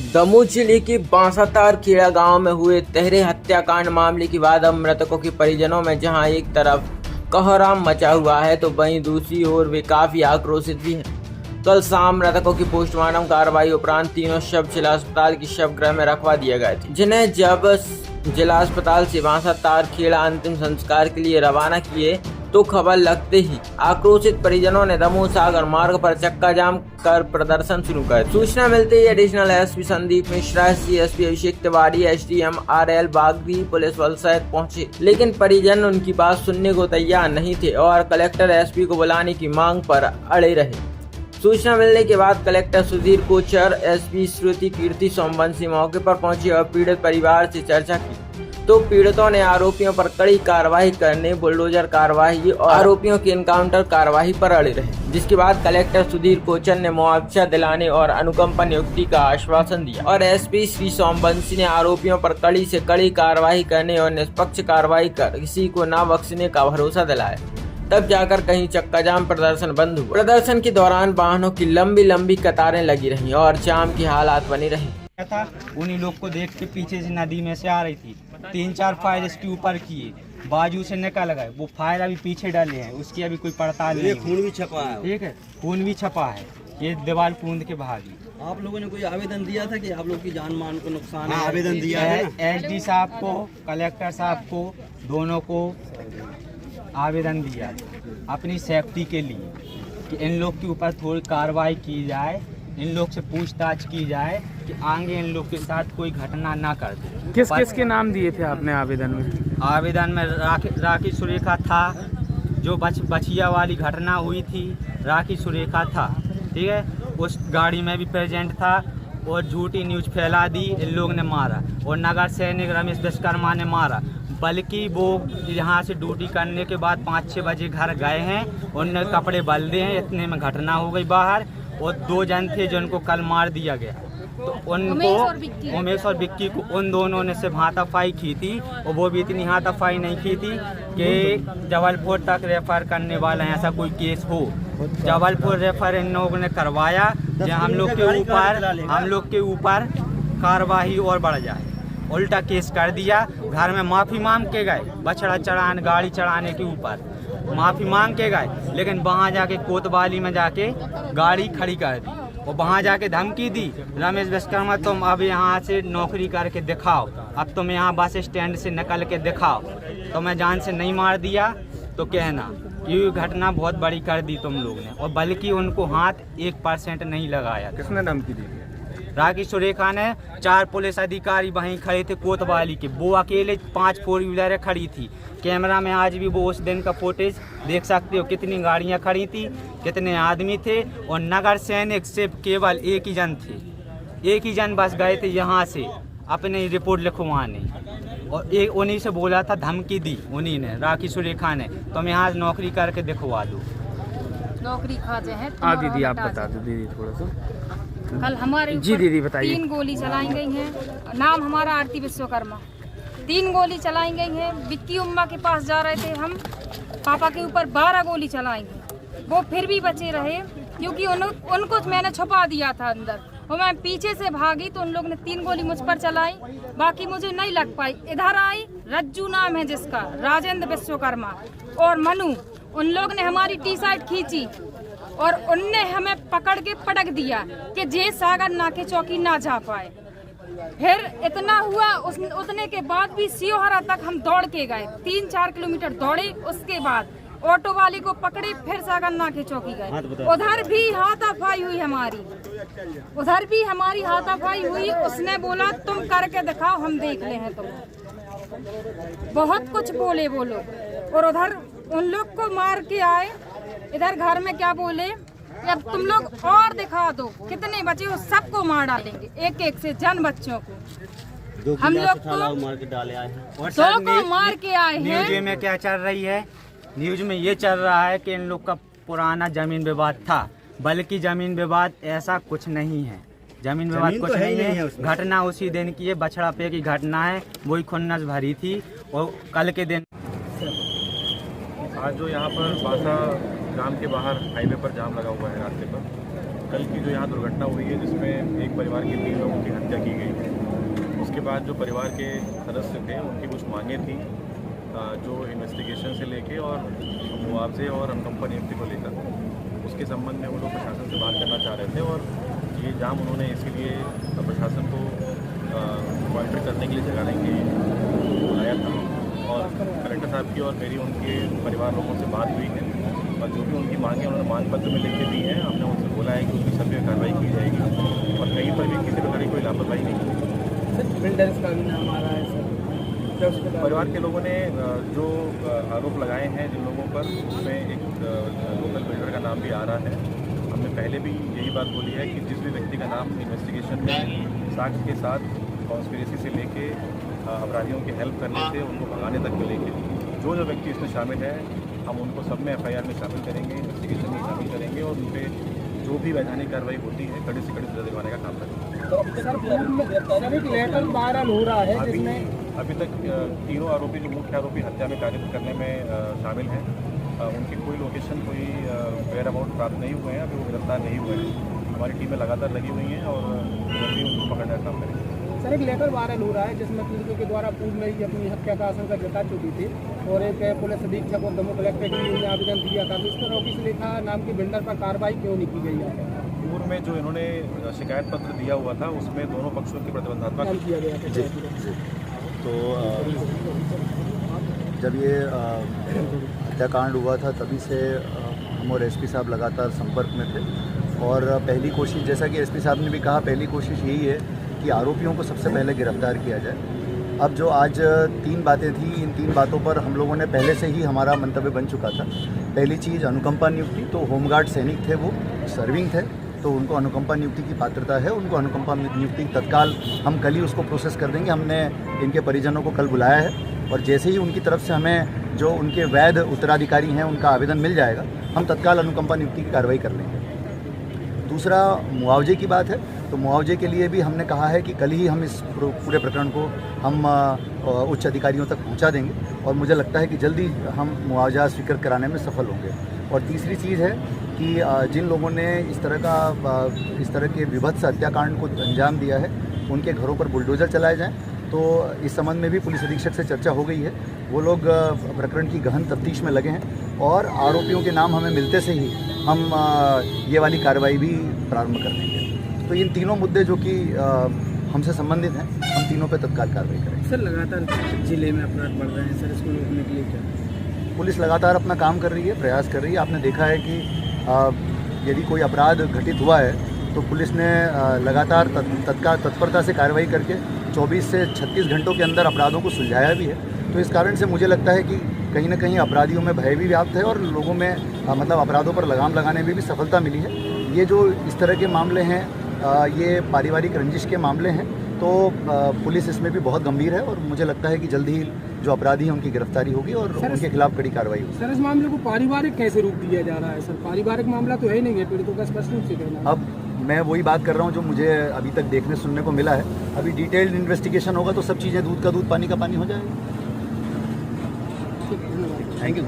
दमोह जिले के बांसातार खेड़ा गांव में हुए तहरे हत्याकांड मामले के बाद अब मृतकों के परिजनों में जहां एक तरफ कोहराम मचा हुआ है तो वहीं दूसरी ओर वे काफी आक्रोशित भी हैं। कल शाम मृतकों की पोस्टमार्टम कार्रवाई उपरांत तीनों शव जिला अस्पताल के शवगृह में रखवा दिए गए थे, जिन्हें जब जिला अस्पताल से बांसातार खेड़ा अंतिम संस्कार के लिए रवाना किए तो खबर लगते ही आक्रोशित परिजनों ने दमोह सागर मार्ग पर चक्का जाम कर प्रदर्शन शुरू कर। सूचना मिलते ही additional SP Sandeep Mishra, CSP Abhishek Tiwari, SDM RL Bagdi police बल सहित पहुंचे, लेकिन परिजन उनकी बात सुनने को तैयार नहीं थे और कलेक्टर एसपी को बुलाने की मांग पर अड़े रहे। सूचना मिलने के बाद कलेक्टर सुधीर कोचर, एसपी श्रुति कीर्ति सोमवंशी मौके पर पहुंचे और पीड़ित परिवार से चर्चा की तो पीड़ितों ने आरोपियों पर कड़ी कार्रवाई करने, बुलडोजर कार्रवाई और आरोपियों की एनकाउंटर कार्रवाई पर अड़े रहे, जिसके बाद कलेक्टर सुधीर कोचर ने मुआवजा दिलाने और अनुकंपा नियुक्ति का आश्वासन दिया और एसपी श्री सोमवंशी ने आरोपियों पर कड़ी से कड़ी कार्रवाई करने और निष्पक्ष कार्रवाई कर किसी को न बख्शने का भरोसा दिलाया। तब जाकर कहीं चक्का जाम प्रदर्शन बंद हुआ। प्रदर्शन के दौरान वाहनों की लंबी लंबी कतारें लगी रहीं और जाम की हालात बनी रही था। उन्हीं लोग को देख के पीछे से नदी में से आ रही थी, 3-4 फायर इसके ऊपर किए, बाजू से निकल गए। वो फायर अभी पीछे डाले हैं, उसकी अभी कोई पड़ताल नहीं। खून भी छपा है, ठीक है, खून भी छपा है, ये दीवार कूद के भागी। आप लोगों ने कोई आवेदन दिया था कि आप लोग की जान मान को नुकसान है? आवेदन दिया है एसडी साहब को, कलेक्टर साहब को, दोनों को आवेदन दिया अपनी सेफ्टी के लिए कि इन लोग के ऊपर थोड़ी कार्रवाई की जाए, इन लोग से पूछताछ की जाए कि आगे इन लोग के साथ कोई घटना ना कर दे। किस किस के नाम दिए थे आपने आवेदन में? आवेदन में राखी सुरेखा था, जो बछिया वाली घटना हुई थी, राखी सुरेखा था, ठीक है, उस गाड़ी में भी प्रेजेंट था और झूठी न्यूज फैला दी, इन लोग ने मारा। और नगर सैनिक रमेश विश्वकर्मा ने मारा, बल्कि वो यहाँ से ड्यूटी करने के बाद 5-6 बजे घर गए हैं, उनने कपड़े बल दिए हैं, इतने में घटना हो गई बाहर। और 2 जन थे जिनको कल मार दिया गया, तो उनको उमेश और विक्की को उन दोनों ने सिर्फ हाथापाई की थी और वो भी इतनी हाथापाई नहीं की थी कि जबलपुर तक रेफर करने वाला है ऐसा कोई केस हो। जबलपुर रेफर इन लोगों ने करवाया, हम लोग के ऊपर कार्रवाई और बढ़ जाए, उल्टा केस कर दिया। घर में माफ़ी मांग के गए, बछड़ा चढ़ाने, गाड़ी चढ़ाने के ऊपर माफ़ी मांग के गए, लेकिन वहाँ जाके कोतवाली में जाके गाड़ी खड़ी कर दी और वहाँ जाके धमकी दी, रमेश विश्वकर्मा तुम अब यहाँ से नौकरी करके दिखाओ, अब तुम यहाँ बस स्टैंड से निकल के दिखाओ। तो मैं जान से नहीं मार दिया तो कहना ये घटना बहुत बड़ी कर दी तुम लोग ने, और बल्कि उनको हाथ 1% नहीं लगाया। किसने धमकी दी? राखी सुरेखा ने। 4 पुलिस अधिकारी वहीं खड़े थे कोतवाली के, वो अकेले 5 4 व्हीलरें खड़ी थी। कैमरा में आज भी वो उस दिन का फुटेज देख सकते हो, कितनी गाड़ियां खड़ी थी, कितने आदमी थे, और नगर सैनिक सिर्फ केवल एक ही जन थे, एक ही जन बस गए थे यहाँ से अपनी रिपोर्ट लिखवाने, और एक उन्हीं से बोला था, धमकी दी उन्हीं ने, राखी सुरेखा ने, तुम यहाँ नौकरी करके दिखवा दो, नौकरी खा जाए। हाँ दीदी आप बता दो दीदी थोड़ा सा। कल हमारे जी दीदी बताइए। 3 गोली चलाई गई हैं, नाम हमारा आरती विश्वकर्मा। 3 गोली चलाई गई हैं, विक्की उम्मा के पास जा रहे थे हम, पापा के ऊपर 12 गोली चलाई गई, वो फिर भी बचे रहे क्योंकि उनको मैंने छुपा दिया था अंदर, और मैं पीछे से भागी तो उन लोग ने 3 गोली मुझ पर चलाई, बाकी मुझे नहीं लग पाई। इधर आई, रज्जू नाम है जिसका, राजेंद्र विश्वकर्मा और मनु, उन लोग ने हमारी टी-शर्ट खींची और उनने हमें पकड़ के पटक दिया कि जे सागर नाके चौकी ना जा पाए। फिर इतना हुआ, उतने के बाद भी सियोहरा तक हम दौड़ के गए, 3-4 किलोमीटर दौड़े, उसके बाद ऑटो वाले को पकड़े, फिर सागर नाके चौकी गए। उधर भी हाथापाई हुई हमारी, उधर भी हमारी हाथापाई हुई। उसने बोला तुम करके दिखाओ, हम देख ले हैं तुम, बहुत कुछ बोले वो लोग, और उधर उन लोग को मार के आए। इधर घर में क्या बोले, अब तुम लोग और दिखा दो कितने बचे हो, सबको मार डालेंगे, एक एक से जन बच्चों को। हम लोग को मार के डाले आए हैं, और 2 को मार के आए हैं। न्यूज में क्या चल रही है, न्यूज में ये चल रहा है कि इन लोग का पुराना जमीन विवाद था, बल्कि जमीन विवाद ऐसा कुछ नहीं है, जमीन विवाद कुछ नहीं है। घटना उसी दिन की है, बछड़ा पे की घटना है, वही खुन्नस भरी थी। और कल के दिन आज जो यहाँ पर बासा ग्राम के बाहर हाईवे पर जाम लगा हुआ है रास्ते पर, कल की जो यहाँ दुर्घटना हुई है जिसमें एक परिवार के 3 लोगों की हत्या की गई है, उसके बाद जो परिवार के सदस्य थे उनकी कुछ मांगें थी जो इन्वेस्टिगेशन से लेके और मुआवजे और अनुकंपा नियुक्ति को लेकर, उसके संबंध में वो लोग प्रशासन से बात करना चाह रहे थे और ये जाम उन्होंने इसीलिए प्रशासन को मॉनिटर करने के लिए जगाने के लिए बुलाया था। और कलेक्टर साहब की और मेरी उनके परिवार लोगों से बात हुई है और जो भी उनकी मांगें उन्होंने मांग पत्र में लिख के दी हैं, हमने उनसे बोला है कि उनकी सभी कार्रवाई की जाएगी और कहीं पर भी किसी प्रकार की कोई लापरवाही नहीं की। बिल्डर्स का भी नाम आ रहा है सर, परिवार के लोगों ने जो आरोप लगाए हैं जिन लोगों पर, उसमें एक लोकल बिल्डर का नाम भी आ रहा है। हमने पहले भी यही बात बोली है कि जिस भी व्यक्ति का नाम इन्वेस्टिगेशन में साक्ष्य के साथ कॉन्स्पिरेसी से लेके अपराधियों की हेल्प करने से उनको भगाने तक मिलेंगे, जो व्यक्ति इसमें शामिल है हम उनको सब में FIR में शामिल करेंगे, इन्वेस्टिगेशन में शामिल करेंगे और उन पर जो भी वैधानिक कार्रवाई होती है कड़ी से कड़ी सजा दिलवाने का काम करेंगे। लेटर वायरल हो रहा है जिसमें अभी तक तीनों आरोपी जो मुख्य आरोपी हत्या में कार्य करने में शामिल हैं, उनकी कोई लोकेशन कोई वेयर अबाउट प्राप्त नहीं हुए हैं, अभी वो गिरफ्तार नहीं हुए हैं। हमारी टीमें लगातार लगी हुई हैं और जल्दी उनको पकड़ने का काम करेंगे। सर, एक लेटर वायरल हो रहा है जिसमें पीड़ितों के द्वारा पूर्व में ही अपनी हत्या का आशंका जता चुकी थी और एक पुलिस अधीक्षक और दमोह कलेक्ट्रेट ने आवेदन दिया था, तो इस पर ऑफिस लेखा नाम के बिल्डर पर कार्रवाई क्यों नहीं की गई है? पूर्व में जो इन्होंने शिकायत पत्र दिया हुआ था उसमें दोनों पक्षों की प्रतिबंधात्मक किया गया था। तो जब ये हत्याकांड हुआ था तभी से हम और SP साहब लगातार संपर्क में थे और पहली कोशिश, जैसा कि SP साहब ने भी कहा, पहली कोशिश यही है कि आरोपियों को सबसे पहले गिरफ्तार किया जाए। अब जो आज 3 बातें थी, इन 3 बातों पर हम लोगों ने पहले से ही हमारा मंतव्य बन चुका था। पहली चीज़ अनुकंपा नियुक्ति, तो होमगार्ड सैनिक थे, वो सर्विंग थे, तो उनको अनुकंपा नियुक्ति की पात्रता है, उनको अनुकंपा नियुक्ति तत्काल हम कल ही उसको प्रोसेस कर देंगे। हमने इनके परिजनों को कल बुलाया है और जैसे ही उनकी तरफ से हमें जो उनके वैध उत्तराधिकारी हैं उनका आवेदन मिल जाएगा, हम तत्काल अनुकंपा नियुक्ति की कार्रवाई कर लेंगे। दूसरा मुआवजे की बात है, तो मुआवजे के लिए भी हमने कहा है कि कल ही हम इस पूरे प्रकरण को हम उच्च अधिकारियों तक पहुंचा देंगे और मुझे लगता है कि जल्दी हम मुआवजा स्वीकृत कराने में सफल होंगे। और तीसरी चीज़ है कि जिन लोगों ने इस तरह के विभत्स हत्याकांड को अंजाम दिया है उनके घरों पर बुलडोज़र चलाए जाएं। तो इस संबंध में भी पुलिस अधीक्षक से चर्चा हो गई है, वो लोग प्रकरण की गहन तफ्तीश में लगे हैं और आरोपियों के नाम हमें मिलते से ही हम ये वाली कार्रवाई भी प्रारंभ कर देंगे। तो इन तीनों मुद्दे जो कि हमसे संबंधित हैं, हम तीनों पे तत्काल कार्रवाई करेंगे। सर, लगातार जिले में अपराध बढ़ रहे हैं सर, इसको रोकने के लिए क्या? पुलिस लगातार अपना काम कर रही है, प्रयास कर रही है। आपने देखा है कि यदि कोई अपराध घटित हुआ है तो पुलिस ने लगातार तत्परता से कार्रवाई करके 24 से 36 घंटों के अंदर अपराधों को सुलझाया भी है। तो इस कारण से मुझे लगता है कि कहीं ना कहीं अपराधियों में भय भी व्याप्त है और लोगों में मतलब अपराधों पर लगाम लगाने में भी सफलता मिली है। ये जो इस तरह के मामले हैं, ये पारिवारिक रंजिश के मामले हैं, तो पुलिस इसमें भी बहुत गंभीर है और मुझे लगता है कि जल्दी ही जो अपराधी हैं उनकी गिरफ्तारी होगी और उनके खिलाफ कड़ी कार्रवाई होगी। सर, इस मामले को पारिवारिक कैसे रूप दिया जा रहा है? सर, पारिवारिक मामला तो है नहीं है, पीड़ितों का स्पष्ट रूप से कहना। अब मैं वही बात कर रहा हूँ जो मुझे अभी तक देखने सुनने को मिला है। अभी डिटेल्ड इन्वेस्टिगेशन होगा तो सब चीज़ें दूध का दूध पानी का पानी हो जाएगा। ठीक है, धन्यवाद। Thank you.